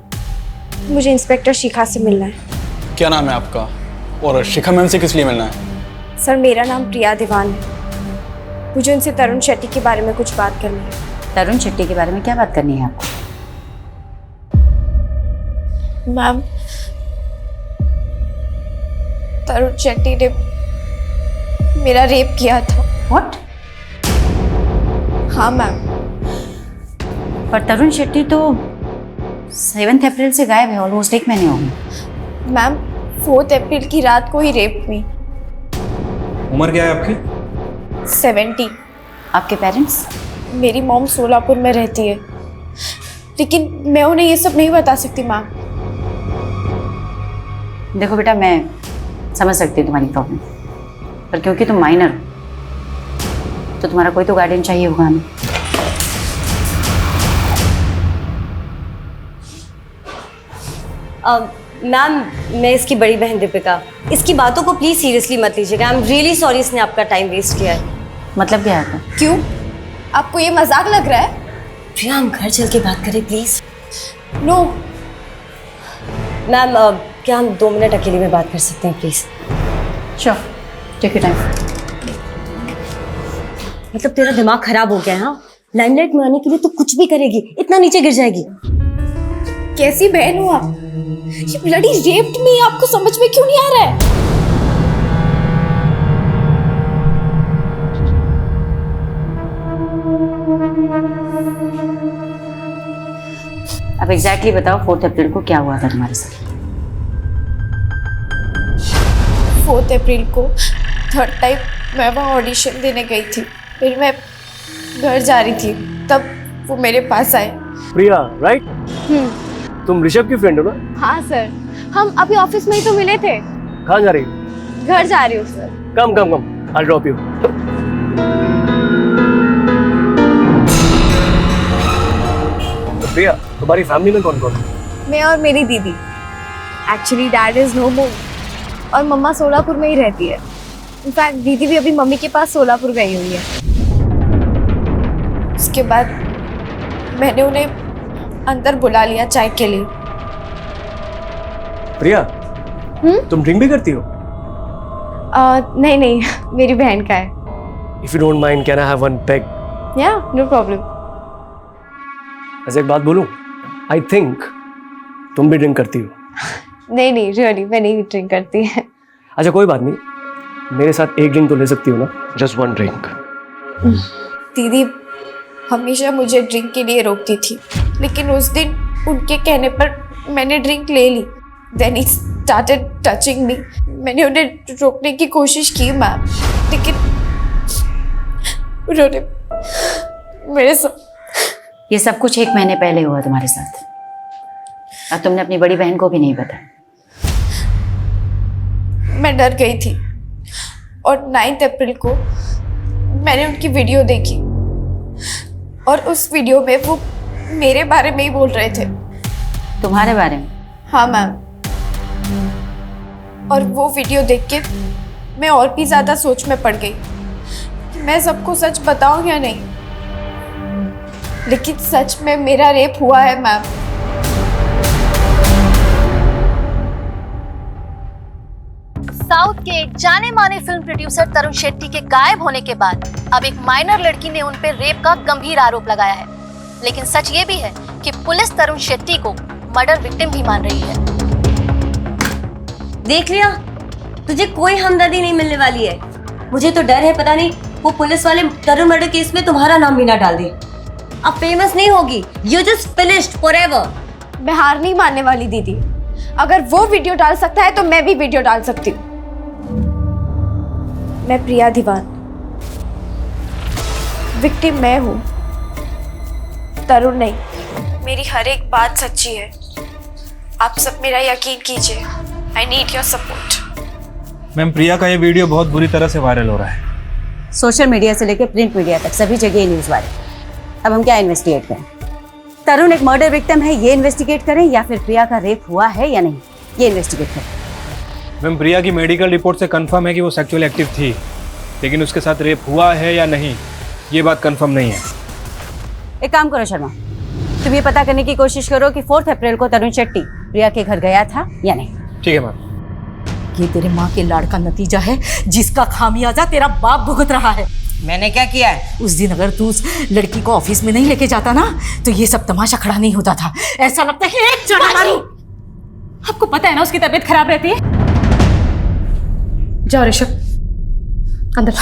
मुझे इंस्पेक्टर शिखा से मिलना है. क्या नाम है आपका? और शिखा मैम से किस लिए मिलना है? सर मेरा नाम प्रिया दीवान है. मुझे उनसे तरुण शेट्टी के बारे में कुछ बात करनी है. तरुण शेट्टी के बारे में क्या बात करनी है आपको? मैम, तरुण शेट्टी ने मेरा रेप किया था. व्हाट? हाँ मैम. पर तरुण शेट्टी तो 7 अप्रैल से गायब है. ऑलमोस्ट 1 महीने हो गए. मैम, 4 अप्रैल की रात को ही रेप हुई. उम्र क्या है आपकी? 70. आपके पेरेंट्स? मेरी मॉम सोलापुर में रहती है, लेकिन मैं उन्हें ये सब नहीं बता सकती मैम. देखो बेटा, मैं समझ सकती हूँ तुम्हारी प्रॉब्लम, पर क्योंकि तुम माइनर हो तो तुम्हारा कोई तो गार्डियन चाहिए होगा हमें. मैम, मैं इसकी बड़ी बहन दीपिका. इसकी बातों को प्लीज सीरियसली मत लीजिएगा. आई एम रियली सॉरी इसने आपका टाइम वेस्ट किया है. मतलब क्या है? क्यों? आपको ये मजाक लग रहा है? प्रिया, हम घर चल के बात करें प्लीज. नो मैम, क्या हम 2 मिनट अकेले में बात कर सकते हैं please? Sure, take your time. मतलब तेरा दिमाग खराब हो गया है? हाँ, लाइमलाइट में आने के लिए तो कुछ भी करेगी, इतना नीचे गिर जाएगी। कैसी बहन हो आप? ये ब्लडी रेप्ड मी, आपको समझ में क्यों नहीं आ रहा है? अब एग्जैक्टली बताओ 4 अप्रैल को क्या हुआ था तुम्हारे साथ? 4 अप्रैल को थर्ड टाइम मैं वहाँ ऑडिशन देने गई थी, फिर मैं घर जा रही थी, तब वो मेरे पास आए। प्रिया, राइट? तुम ऋषभ की फ्रेंड हो ना? हाँ सर, हम अभी ऑफिस में ही तो मिले थे। कहाँ जा रही हो? घर जा रही हूँ sir. Come come come, I'll drop you. तो प्रिया, तुम्हारी फैमिली में कौन कौन है? मैं और मेरी दीदी। एक्चुअली डैड इज नो मोर और मम्मा सोलापुर में ही रहती है। इनफैक्ट दीदी भी अभी मम्मी के पास सोलापुर गई हुई है। उसके बाद मैंने उन्हें अंदर बुला लिया चाय के लिए। प्रिया, तुम ड्रिंक भी करती हो? नहीं नहीं, मेरी बहन का है। If you don't mind, can I have one peg? या नो प्रॉब्लम। ऐसे एक बात बोलूं? I think तुम भी ड्रिंक करती हो। नहीं नहीं, रियली मैं नहीं ड्रिंक करती है। अच्छा कोई बात नहीं, मेरे साथ एक ड्रिंक तो ले सकती हो ना? Just one drink. दीदी हमेशा मुझे ड्रिंक के लिए रोकती थी, लेकिन उस दिन उनके कहने पर मैंने ड्रिंक ले ली। Then he started touching me. मैंने उन्हें रोकने की कोशिश की मैम, लेकिन उन्होंने मेरे साथ। ये सब कुछ 1 महीने पहले हुआ तुम्हारे साथ, और तुमने अपनी बड़ी बहन को भी नहीं बताया। मैं डर गई थी और 9 अप्रैल को मैंने उनकी वीडियो देखी और उस वीडियो में वो मेरे बारे में ही बोल रहे थे। तुम्हारे बारे में? हाँ मैम। और वो वीडियो देख के मैं और भी ज्यादा सोच में पड़ गई कि मैं सबको सच बताऊं या नहीं, लेकिन सच में मेरा रेप हुआ है मैम। साउथ के जाने माने फिल्म प्रोड्यूसर तरुण शेट्टी के गायब होने के बाद अब एक माइनर लड़की ने उन पर रेप का गंभीर आरोप लगाया है। लेकिन सच ये भी है कि पुलिस तरुण शेट्टी को मर्डर विक्टिम भी मान रही है। देख लिया, तुझे कोई हमदर्दी नहीं मिलने वाली है। मुझे तो डर है, पता नहीं वो पुलिस वाले तरुण मर्डर केस में तुम्हारा नाम भी ना डाल दे। अब फेमस नहीं होगी, यू जस्ट फिनिश्ड फॉरएवर। मैं हार नहीं मानने वाली दीदी। अगर वो वीडियो डाल सकता है तो मैं भी वीडियो डाल सकती हूँ। मैं प्रिया दीवान, विक्टिम मैं हूँ, तरुण नहीं। मेरी हर एक बात सच्ची है। आप सब मेरा यकीन कीजिए। I need your support. Ma'am, Priya का ये वीडियो बहुत बुरी तरह से वायरल हो रहा है। सोशल मीडिया से लेकर प्रिंट मीडिया तक सभी जगह ये न्यूज़ वायरल। अब हम क्या इन्वेस्टिगेट करें? तरुण एक मर्डर विक्टिम है, ये इन्वेस्टिगेट करें, या फिर प्रिया का रेप हुआ है या नहीं, ये इन्वेस्टिगेट करें? मैम, प्रिया की मेडिकल रिपोर्ट से कंफर्म है कि वो सेक्सुअली एक्टिव थी, लेकिन उसके साथ रेप हुआ है या नहीं, ये बात कंफर्म नहीं है। एक काम करो शर्मा, तुम ये पता करने की कोशिश करो कि 4 अप्रैल को तरुण शेट्टी प्रिया के घर गया था या नहीं। ठीक है मैम। ये तेरे माँ के लाड़ का नतीजा है, जिसका खामियाजा तेरा बाप भुगत रहा है। मैंने क्या किया है? उस दिन अगर तू उस लड़की को ऑफिस में नहीं लेके जाता ना, तो ये सब तमाशा खड़ा नहीं होता था। ऐसा लगता है कि एक चढ़ा मारूं। आपको पता है ना उसकी तबीयत खराब रहती है। जाओ ऋषभ अंदर।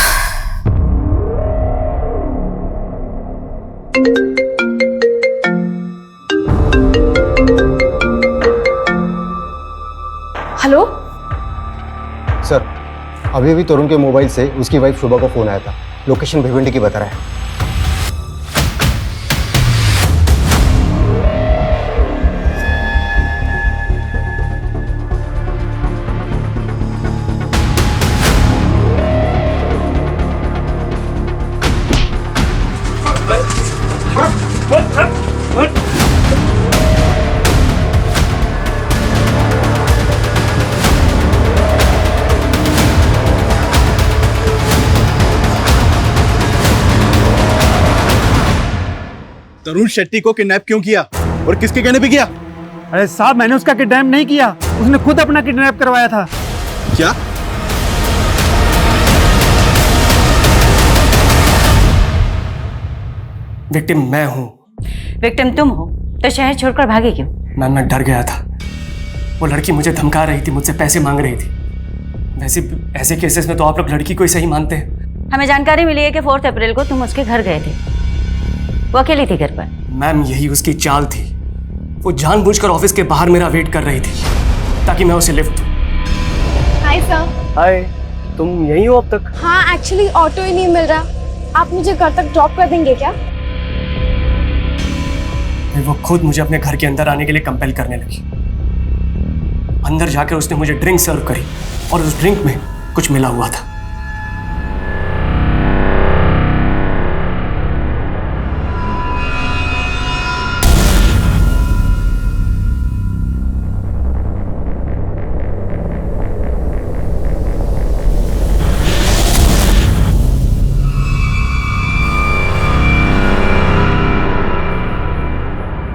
हेलो सर, अभी अभी तरुण के मोबाइल से उसकी वाइफ शुभा को फोन आया था। लोकेशन भिवंडी की बता रहा है। तरुण शेट्टी को किडनैप क्यों किया और किसके कहने पे किया? अरे साहब, मैंने उसका किडनैप नहीं किया, उसने खुद अपना किडनैप करवाया था। क्या? विक्टिम मैं हूँ। विक्टिम तुम हो तो शहर छोड़कर भागे क्यों? मैम मैं डर गया था। वो लड़की मुझे धमका रही थी, मुझसे पैसे मांग रही थी। वैसे ऐसे केसेस में तो आप लोग लड़की को ही सही मानते हैं। हमें जानकारी मिली है कि 4 अप्रैल को तुम उसके घर गए थे। वो अकेली थी घर पर? मैम यही उसकी चाल थी। वो जानबूझकर ऑफिस के बाहर मेरा वेट कर रही थी ताकि मैं उसे लिफ्ट दूं। Hi sir. हाय, तुम यहीं हो अब तक? हाँ, एक्चुअली ऑटो ही नहीं मिल रहा। आप मुझे घर तक ड्रॉप कर देंगे क्या? फिर वो खुद मुझे अपने घर के अंदर आने के लिए कंपेल करने लगी। अंदर जाकर उसने मुझे ड्रिंक सर्व करी और उस ड्रिंक में कुछ मिला हुआ था।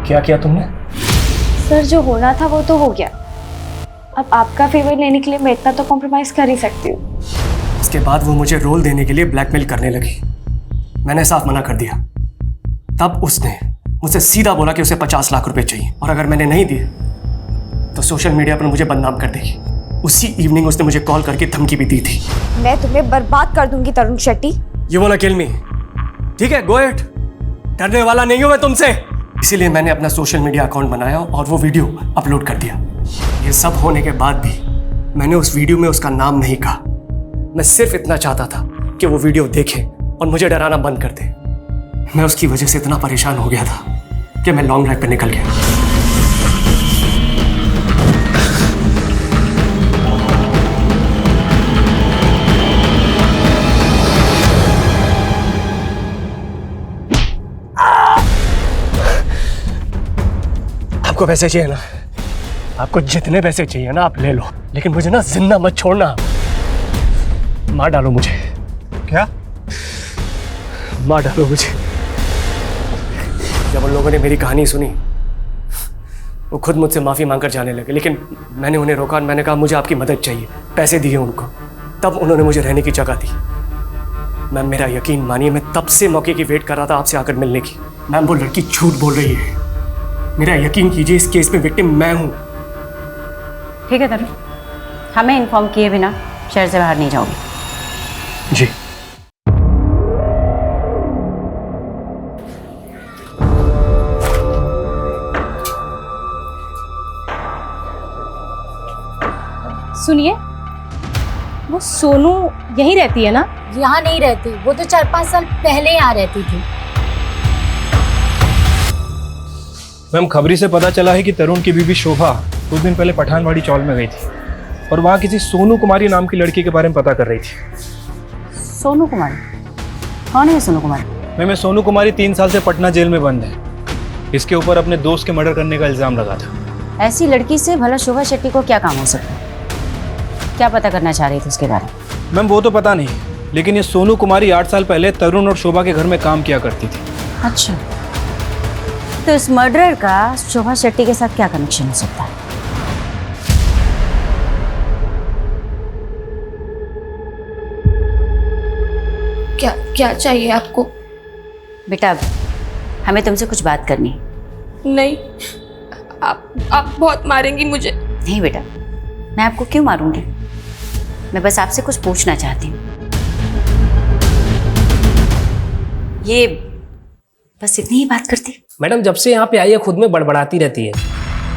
क्या किया तुमने? सर जो होना था वो तो हो गया। अब आपका फेवर लेने के लिए मैं इतना तो कॉम्प्रोमाइज कर ही सकती हूँ। इसके बाद वो मुझे रोल देने के लिए ब्लैकमेल करने लगी। मैंने साफ मना कर दिया। तब उसने मुझसे सीधा बोला कि उसे 50 लाख रुपए चाहिए और अगर मैंने नहीं दिए तो सोशल मीडिया पर मुझे बदनाम कर देगी। उसी इवनिंग उसने मुझे कॉल करके धमकी भी दी थी। मैं तुम्हें बर्बाद कर दूंगी Tarun Shetty. You want to kill me? ठीक है, गो अहेड। डरने वाला नहीं हूं मैं तुमसे। इसीलिए मैंने अपना सोशल मीडिया अकाउंट बनाया और वो वीडियो अपलोड कर दिया। ये सब होने के बाद भी मैंने उस वीडियो में उसका नाम नहीं कहा। मैं सिर्फ इतना चाहता था कि वो वीडियो देखे और मुझे डराना बंद कर दे। मैं उसकी वजह से इतना परेशान हो गया था कि मैं लॉन्ग ड्राइव पे निकल गया। आपको पैसे चाहिए ना? आपको जितने पैसे चाहिए ना आप ले लो, लेकिन मुझे ना जिंदा मत छोड़ना। मार डालो मुझे। क्या? मार डालो मुझे। जब उन लोगों ने मेरी कहानी सुनी वो खुद मुझसे माफ़ी मांगकर जाने लगे, लेकिन मैंने उन्हें रोका और मैंने कहा मुझे आपकी मदद चाहिए। पैसे दिए उनको, तब उन्होंने मुझे रहने की जगह दी। मैम मेरा यकीन मानिए, मैं तब से मौके की वेट कर रहा था आपसे आकर मिलने की। मैम वो लड़की झूठ बोल रही है। मेरा यकीन कीजिए, इस केस में विक्टिम मैं हूं। ठीक है तरुण, हमें इन्फॉर्म किए बिना शहर से बाहर नहीं जाओगे। जी। सुनिए, वो सोनू यहीं रहती है ना? यहाँ नहीं रहती, वो तो 4-5 साल पहले यहाँ रहती थी। मैम खबरी से पता चला है कि तरुण की बीवी शोभा कुछ दिन पहले पठानवाड़ी चौल में गई थी और वहाँ किसी सोनू कुमारी नाम की लड़की के बारे में पता कर रही थी। सोनू कुमारी? कौन है सोनू कुमारी? मैम सोनू कुमारी 3 साल से पटना जेल में बंद है। इसके ऊपर अपने दोस्त के मर्डर करने का इल्जाम लगा था। ऐसी लड़की से भला शोभा शेट्टी को क्या काम हो सकता है? क्या पता करना चाह रही थी उसके बारे में? मैम वो तो पता नहीं, लेकिन ये सोनू कुमारी 8 साल पहले तरुण और शोभा के घर में काम किया करती थी। अच्छा, तो इस मर्डरर का शोभा शेट्टी के साथ क्या कनेक्शन हो सकता है? क्या चाहिए आपको? बेटा हमें तुमसे कुछ बात करनी है। नहीं, आप बहुत मारेंगी मुझे। नहीं बेटा, मैं आपको क्यों मारूंगी? मैं बस आपसे कुछ पूछना चाहती हूँ। ये बस इतनी ही बात करती? मैडम जब से यहाँ पे आई है खुद में बड़बड़ाती रहती है।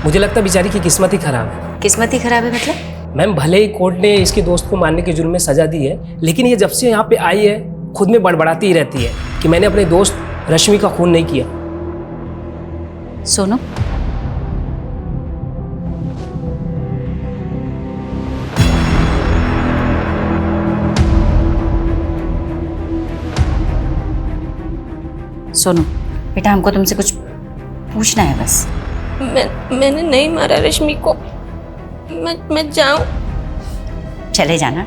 मुझे लगता है बेचारी की किस्मत ही खराब है। किस्मत ही खराब है मतलब? मैम भले ही कोर्ट ने इसके दोस्त को मारने के जुर्म में सजा दी है, लेकिन ये जब से यहाँ पे आई है खुद में बड़बड़ाती ही रहती है कि मैंने अपने दोस्त रश्मि का खून नहीं किया। सोनू, सोनू बेटा हमको तुमसे कुछ पूछना है बस। मैंने नहीं मारा रश्मि को। मैं जाऊं? चले जाना,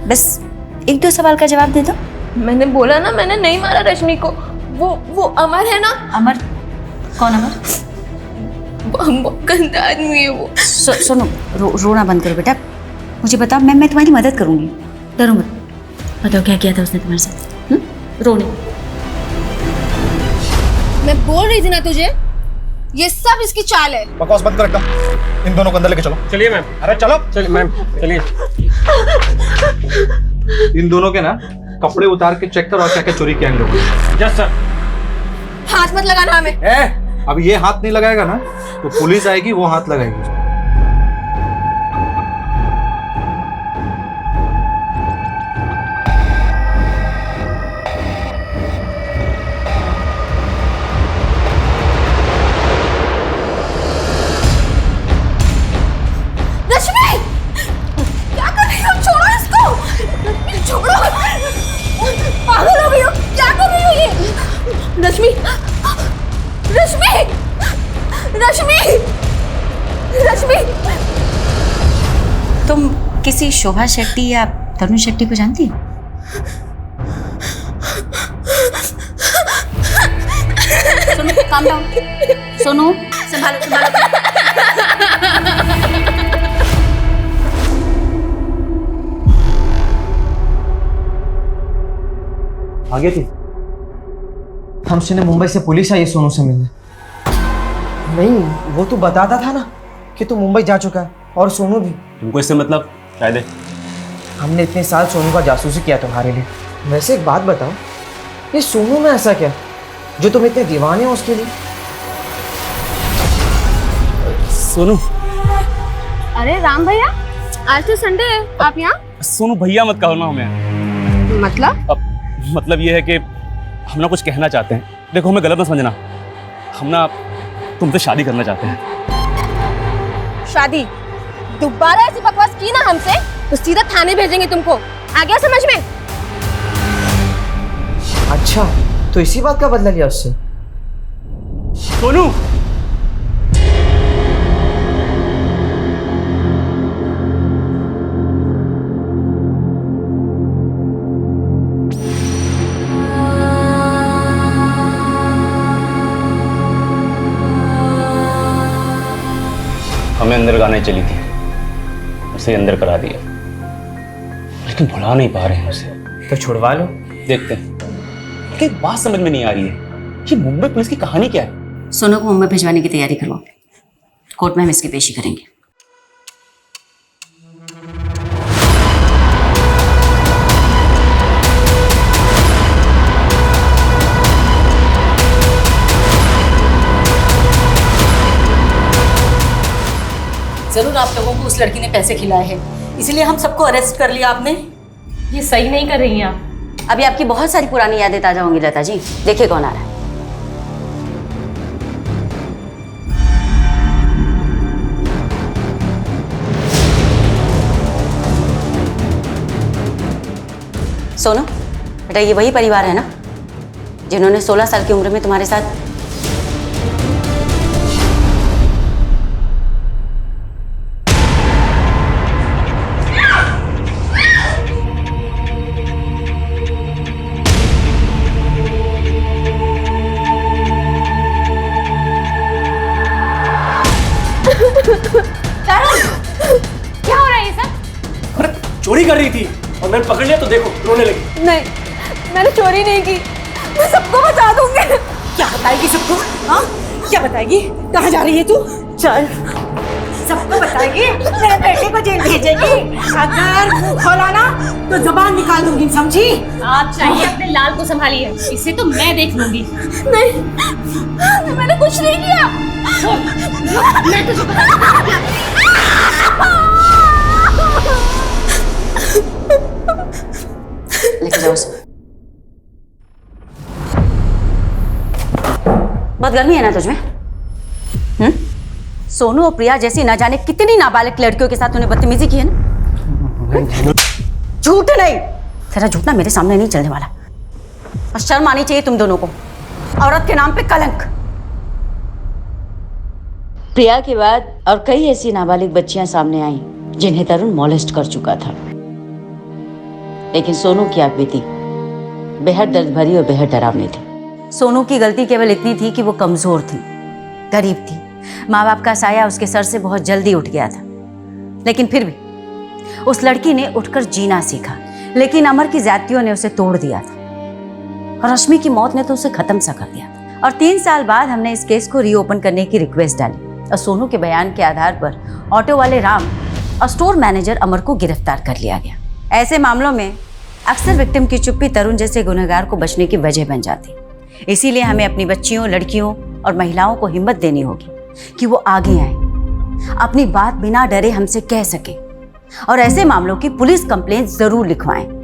बस 1-2 सवाल का जवाब दे दो। मैंने बोला ना, मैंने नहीं मारा रश्मि को। वो अमर है ना? अमर? कौन अमर? बहुत गंदा आदमी है वो। सोनू रोना बंद करो बेटा, मुझे बताओ, मैं तुम्हारी मदद करूंगी। डरो मत, बताओ क्या किया था उसने तुम्हारे साथ? रो नहीं। मैं बोल रही थी ना तुझे, ये सब इसकी चाल है। बकवास बंद कर एकदम। इन दोनों को अंदर लेके चलो। चलिए मैम। अरे चलो। चलिए मैम, चलिए। इन दोनों के ना कपड़े उतार के चेक करो क्या क्या चोरी किया इन लोगों ने। Yes sir. हाथ मत लगाना हमें। अब ये हाथ नहीं लगाएगा ना तो पुलिस आएगी, वो हाथ लगाएगी। रश्मि, क्या कर रही हो? छोड़ो इसको, छोड़ो। पागल हो गई हो, क्या कर रही हो ये? रश्मि, रश्मि, रश्मि, रश्मि। तुम किसी शोभा शेट्टी या तरुण शेट्टी को जानती हो? Sonu, calm down। सोनू, संभालो, संभालो। आ गई थी। हम सुने मुंबई से पुलिस आई सोनू से मिलने। नहीं, वो तो बताता था ना कि तू मुंबई जा चुका है, और सोनू भी। तुमको इससे मतलब शायद हमने इतने साल सोनू का जासूसी किया तुम्हारे लिए। वैसे एक बात बताओ, ये सोनू में ऐसा क्या जो तुम इतने दीवाने हो उसके लिए? सोनू। अरे राम भैया, आज तो संडे है, आप यहाँ? सोनू भैया मत कहो ना हमें। मतलब? मतलब ये है कि हम ना कुछ कहना चाहते हैं। देखो, हमें गलत ना समझना, हम ना तुमसे शादी करना चाहते हैं। शादी? दोबारा ऐसी बकवास की ना हमसे तो सीधा थाने भेजेंगे तुमको। आ गया समझ में? अच्छा, तो इसी बात का बदला लिया उससे? सोनू, हमें अंदर गाने चली थी, उसे अंदर करा दिया, लेकिन भुला नहीं पा रहे हैं उसे। तो छुड़वा लो। देखते हैं। लेकिन एक बात समझ में नहीं आ रही है, ये मुंबई पुलिस की कहानी क्या है? सोनू को मुंबई भिजवाने की तैयारी करवाओ, कोर्ट में हम इसकी पेशी करेंगे। जरूर आप लोगों को उस लड़की ने पैसे खिलाए हैं, इसलिए हम सबको अरेस्ट कर लिया आपने। ये सही नहीं कर रही हैं आप। अभी आपकी बहुत सारी पुरानी यादें ताजा होंगी लता जी। देखिए कौन आ रहा है। सोनू बेटा, ये वही परिवार है ना जिन्होंने 16 साल की उम्र में तुम्हारे साथ क्या हो रहा है ये सब? अरे चोरी कर रही थी और मैंने पकड़ लिया तो देखो रोने लगी। नहीं, मैंने चोरी नहीं की। मैं सबको बता दूंगी। क्या बताएगी सबको? हाँ, क्या बताएगी? कहाँ जा रही है तू? चल, सबको बताएगी, मेरे बेटे को जेल भेजेगी। अगर मुंह खोला ना तो जुबान निकाल दूंगी, समझी? आप चाहिए अपने लाल को संभालिए, इसे तो मैं देख लूंगी। नहीं, मैंने कुछ नहीं किया। मैं तुझे बता लेके जाओ उसे। बहुत गर्मी है ना तुझमें? सोनू और प्रिया जैसी ना जाने कितनी नाबालिग लड़कियों के साथ तूने बदतमीजी की है ना। झूठ नहीं, तेरा झूठ ना मेरे सामने नहीं चलने वाला। और शर्म आनी चाहिए तुम दोनों को, औरत के नाम पे कलंक। प्रिया के बाद और कई ऐसी नाबालिग बच्चियां सामने आई जिन्हें तरुण मॉलेस्ट कर चुका था, लेकिन सोनू की आप बीती बेहद दर्द भरी और बेहद डरावनी थी। सोनू की गलती केवल इतनी थी कि वो कमजोर थी, गरीब थी। माँ बाप का साया उसके सर से बहुत जल्दी उठ गया था, लेकिन फिर भी उस लड़की ने उठकर जीना सीखा। लेकिन अमर की ज्यादतियों ने उसे तोड़ दिया था और रश्मि की मौत ने तो उसे खत्म सा कर दिया था। और 3 साल बाद हमने इस केस को रीओपन करने की रिक्वेस्ट डाली और सोनू के बयान के आधार पर ऑटो वाले राम और स्टोर मैनेजर अमर को गिरफ्तार कर लिया गया। ऐसे मामलों में अक्सर विक्टिम की चुप्पी तरुण जैसे गुनहगार को बचने की वजह बन जाती। इसीलिए हमें अपनी बच्चियों, लड़कियों और महिलाओं को हिम्मत देनी होगी कि वो आगे आए, अपनी बात बिना डरे हमसे कह सके और ऐसे मामलों की पुलिस कंप्लेंट जरूर लिखवाएं।